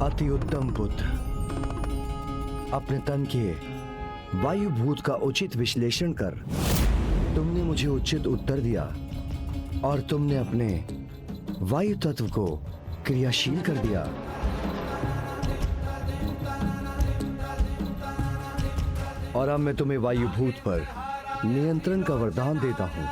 अति उत्तम पुत्र। अपने तन के वायु भूत का उचित विश्लेषण कर तुमने मुझे उचित उत्तर दिया और तुमने अपने वायु तत्व को क्रियाशील कर दिया। और अब मैं तुम्हें वायु भूत पर नियंत्रण का वरदान देता हूं।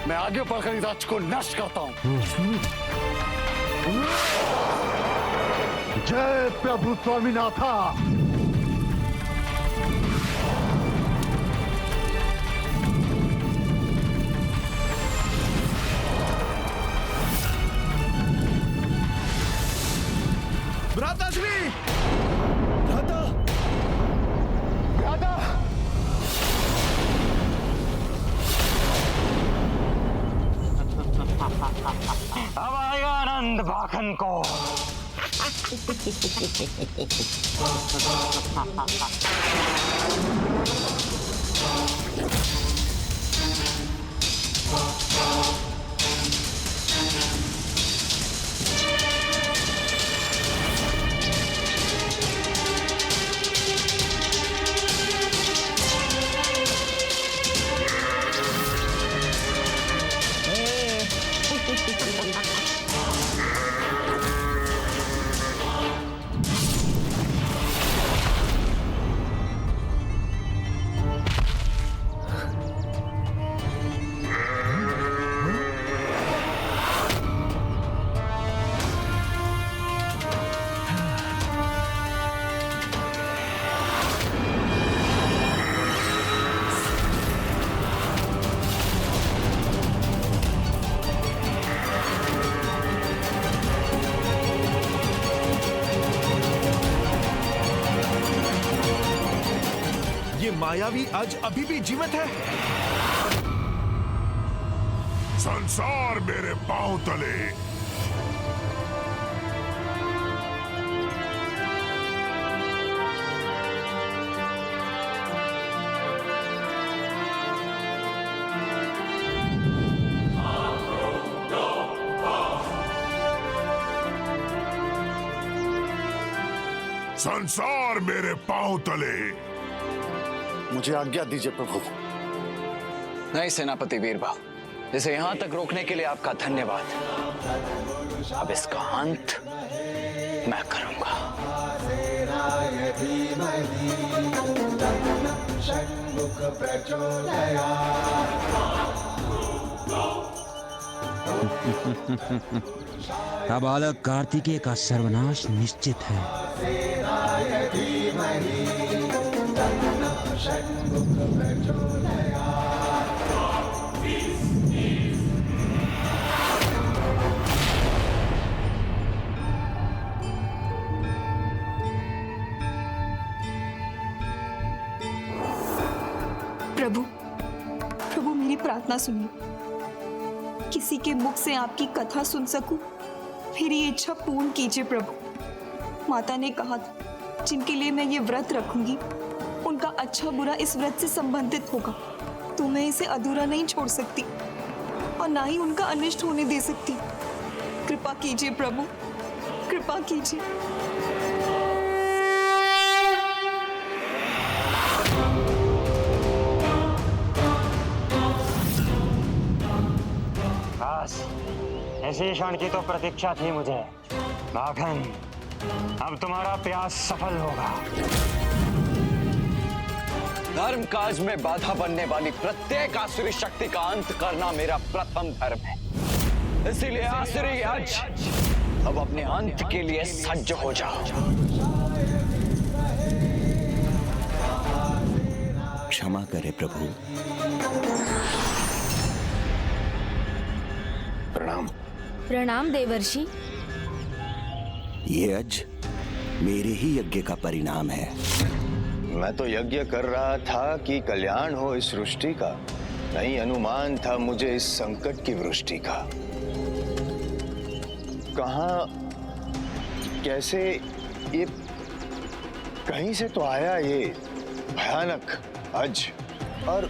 मैं आगे बढ़कर इस राज को नष्ट करता हूं। जय प्रभु स्वामीनाथा। भ्राताश्री, भ्राता, भ्राता, अब आएगा आनंद भाखन को। ये मायावी आज अभी भी जीवित है। संसार मेरे पांव तले। संसार मेरे पांव तले। मुझे आज्ञा दीजिए प्रभु। नहीं सेनापति वीरबल, इसे यहां तक रोकने के लिए आपका धन्यवाद। अब इसका अंत मैं करूंगा। अब बालक कार्तिकेय का सर्वनाश निश्चित है। प्रभु मेरी प्रार्थना सुनिए। किसी के मुख से आपकी कथा सुन सकूं, मेरी इच्छा पूर्ण कीजिए प्रभु। माता ने कहा था जिनके लिए मैं ये व्रत रखूंगी उनका अच्छा बुरा इस व्रत से संबंधित होगा, तो मैं इसे अधूरा नहीं छोड़ सकती और ना ही उनका अनिष्ट होने दे सकती। कृपा कीजिए प्रभु, कृपा कीजिए। बस इसी क्षण की तो प्रतीक्षा थी मुझे। माखन, अब तुम्हारा प्रयास सफल होगा। धर्म काज में बाधा बनने वाली प्रत्येक आसुरी शक्ति का अंत करना मेरा प्रथम धर्म है। इसीलिए आसुरी आज अब अपने अंत के लिए सज्ज हो जाओ। क्षमा करे प्रभु। प्रणाम। प्रणाम देवर्षि। ये अज मेरे ही यज्ञ का परिणाम है। मैं तो यज्ञ कर रहा था कि कल्याण हो इस सृष्टि का, नहीं अनुमान था मुझे इस संकट की वृष्टि का। कहां कैसे ये कहीं से तो आया ये भयानक अज और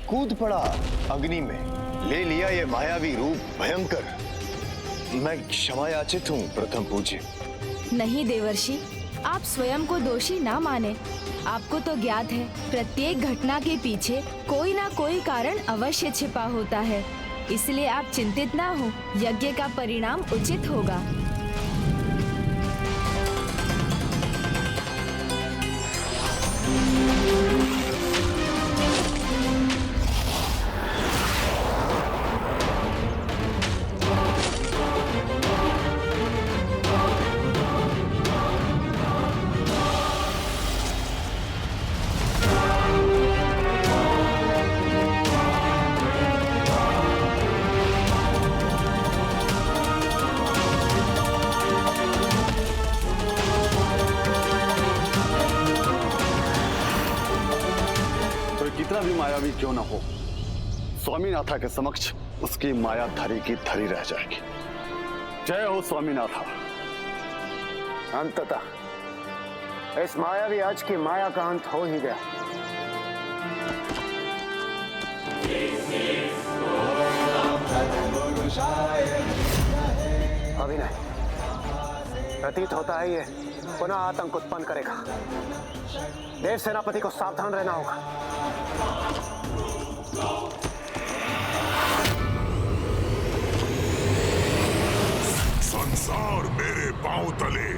कूद पड़ा अग्नि में, ले लिया ये मायावी रूप भयंकर। मैं क्षमा याचित हूं प्रथम पूज्य। नहीं देवर्षि, आप स्वयं को दोषी ना माने। आपको तो ज्ञात है प्रत्येक घटना के पीछे कोई ना कोई कारण अवश्य छिपा होता है। इसलिए आप चिंतित ना हो, यज्ञ का परिणाम उचित होगा। कितना भी मायावी क्यों न हो, स्वामीनाथा के समक्ष उसकी माया धरी की धरी रह जाएगी। जय हो स्वामीनाथा। अंततः इस मायावी आज की माया का अंत हो ही गया। अभिनय, प्रतीत होता है ये पुनः आतंक उत्पन्न करेगा। देव सेनापति को सावधान रहना होगा। संसार मेरे पांव तले,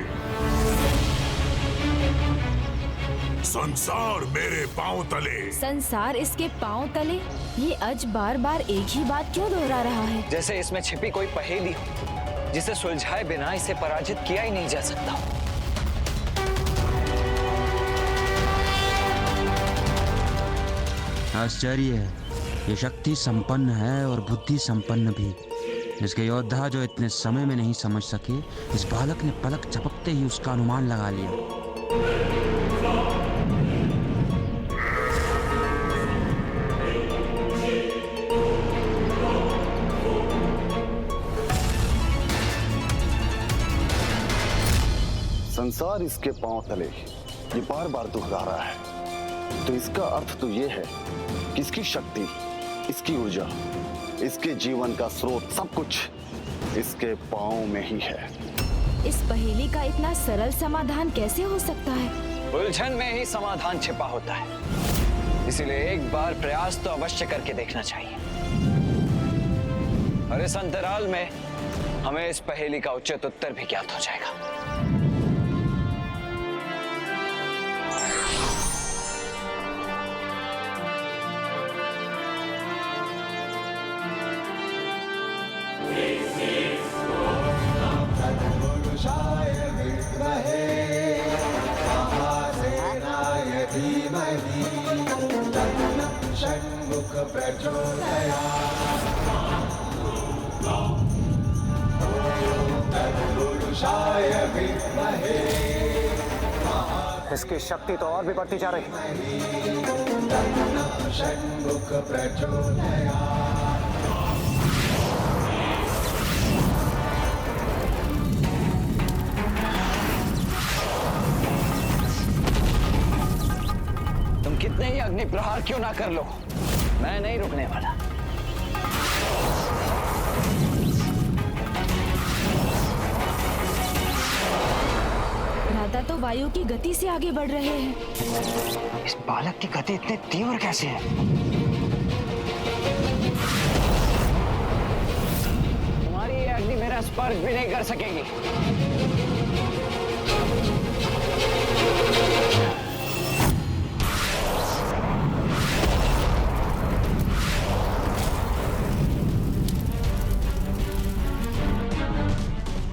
संसार मेरे पांव तले। संसार इसके पांव तले? ये अज बार बार एक ही बात क्यों दोहरा रहा है? जैसे इसमें छिपी कोई पहेली हो जिसे सुलझाए बिना इसे पराजित किया ही नहीं जा सकता। आश्चर्य है, ये शक्ति संपन्न है और बुद्धि संपन्न भी। इसके योद्धा जो इतने समय में नहीं समझ सके, इस बालक ने पलक झपकते ही उसका अनुमान लगा लिया। संसार इसके पांव तले, ये बार बार दोहरा रहा है, तो इसका अर्थ तो ये है कि इसकी शक्ति, इसकी ऊर्जा, इसके जीवन का स्रोत सब कुछ इसके पांव में ही है। इस पहेली का इतना सरल समाधान कैसे हो सकता है? उलझन में ही समाधान छिपा होता है, इसीलिए एक बार प्रयास तो अवश्य करके देखना चाहिए। और इस अंतराल में हमें इस पहेली का उचित उत्तर भी ज्ञात हो जाएगा। इसकी शक्ति तो और भी बढ़ती जा रही है। तुम कितने ही अग्नि प्रहार क्यों ना कर लो, मैं नहीं रुकने वाला। भ्राता तो वायु की गति से आगे बढ़ रहे हैं। इस बालक की गति इतनी तीव्र कैसे है? मेरा स्पर्श भी नहीं कर सकेगी।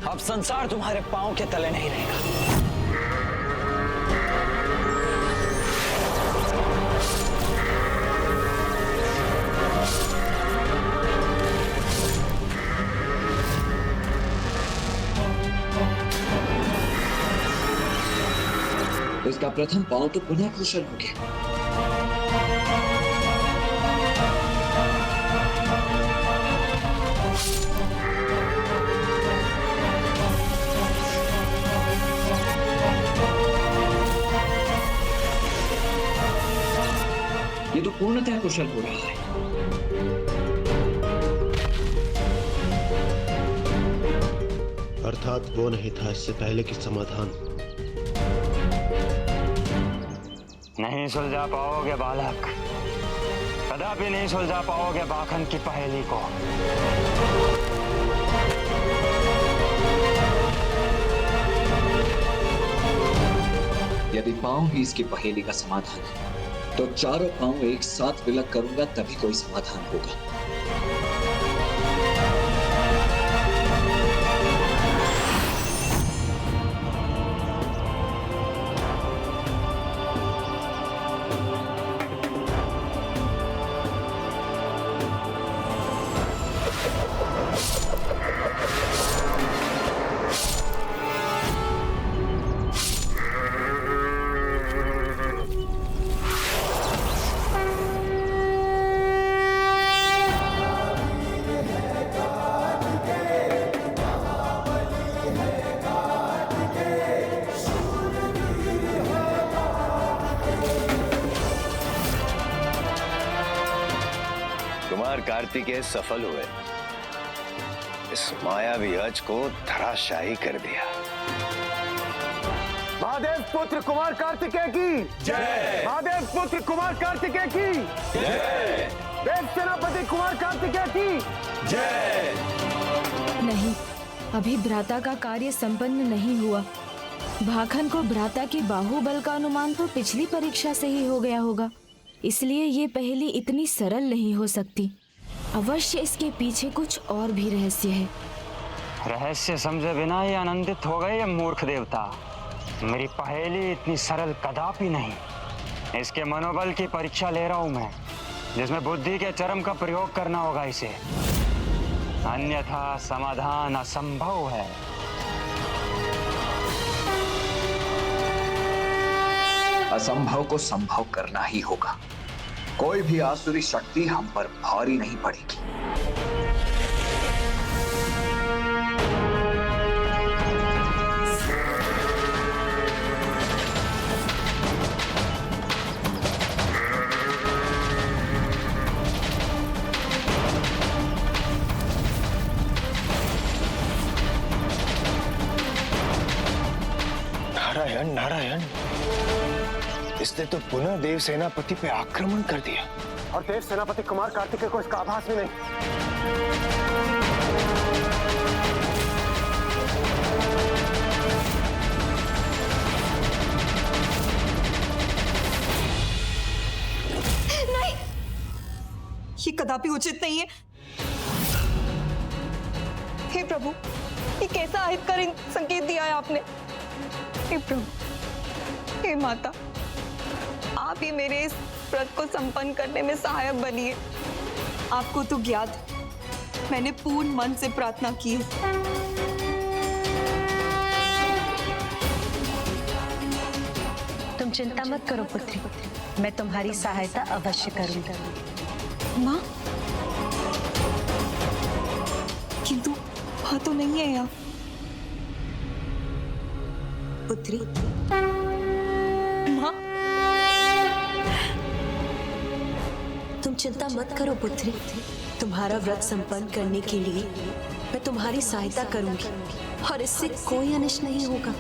अब संसार तुम्हारे पांव के तले नहीं रहेगा। इसका प्रथम पांव तो पुनः कुशल हो गया। ये तो पूर्णतः कुशल हो रहा है। अर्थात वो नहीं था इससे पहले कि समाधान। नहीं सुलझा पाओगे बालक, कदापि नहीं सुलझा पाओगे बाखन की पहेली को। यदि पांव ही इसकी पहेली का समाधान है तो चारों पांव एक साथ विलग करूंगा तभी कोई समाधान होगा। कुमार कार्तिकेय सफल हुए, इस मायावी हज को धराशायी कर दिया। महादेव पुत्र कुमार कार्तिकेय की जय। महादेव पुत्र कुमार कार्तिकेय की जय। देव सेनापति कुमार कार्तिकेय की जय। नहीं, अभी भ्राता का कार्य संपन्न नहीं हुआ। भाखन को भ्राता के बाहुबल का अनुमान तो पिछली परीक्षा से ही हो गया होगा, इसलिए ये पहेली इतनी सरल नहीं हो सकती। अवश्य इसके पीछे कुछ और भी रहस्य है। रहस्य समझे बिना ही आनंदित हो गए ये मूर्ख देवता। मेरी पहेली इतनी सरल कदापि नहीं। इसके मनोबल की परीक्षा ले रहा हूं मैं, जिसमें बुद्धि के चरम का प्रयोग करना होगा इसे, अन्यथा समाधान असंभव है। असंभव को संभव करना ही होगा। कोई भी आसुरी शक्ति हम पर भारी नहीं पड़ेगी। नारायण नारायण, इसने तो पुनः देव सेनापति पे आक्रमण कर दिया। और देव सेनापति कुमार कार्तिकेय को इसका आभास भी नहीं। नहीं, ये कदापि उचित नहीं है। हे प्रभु, ये कैसा अहितकर संकेत दिया है आपने। हे प्रभु, हे माता, आप ही मेरे इस व्रत को संपन्न करने में सहायक बनिए। आपको तो ज्ञात है, मैंने पूर्ण मन से प्रार्थना की है। तुम चिंता मत करो पुत्री, मैं तुम्हारी सहायता अवश्य करूंगी। माँ, किंतु वहां तो नहीं है यहाँ। पुत्री, माँ, तुम चिंता मत करो पुत्री, तुम्हारा व्रत संपन्न करने के लिए मैं तुम्हारी सहायता करूंगी और इससे कोई अनिष्ट नहीं होगा।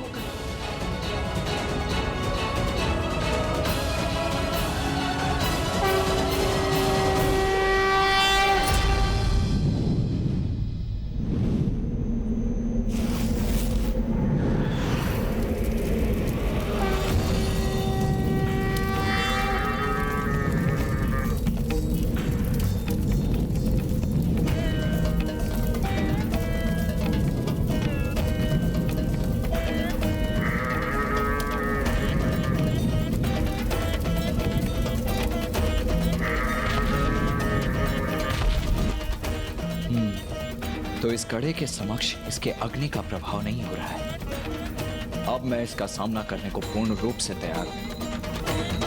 तो इस कड़े के समक्ष इसके अग्नि का प्रभाव नहीं हो रहा है। अब मैं इसका सामना करने को पूर्ण रूप से तैयार हूं।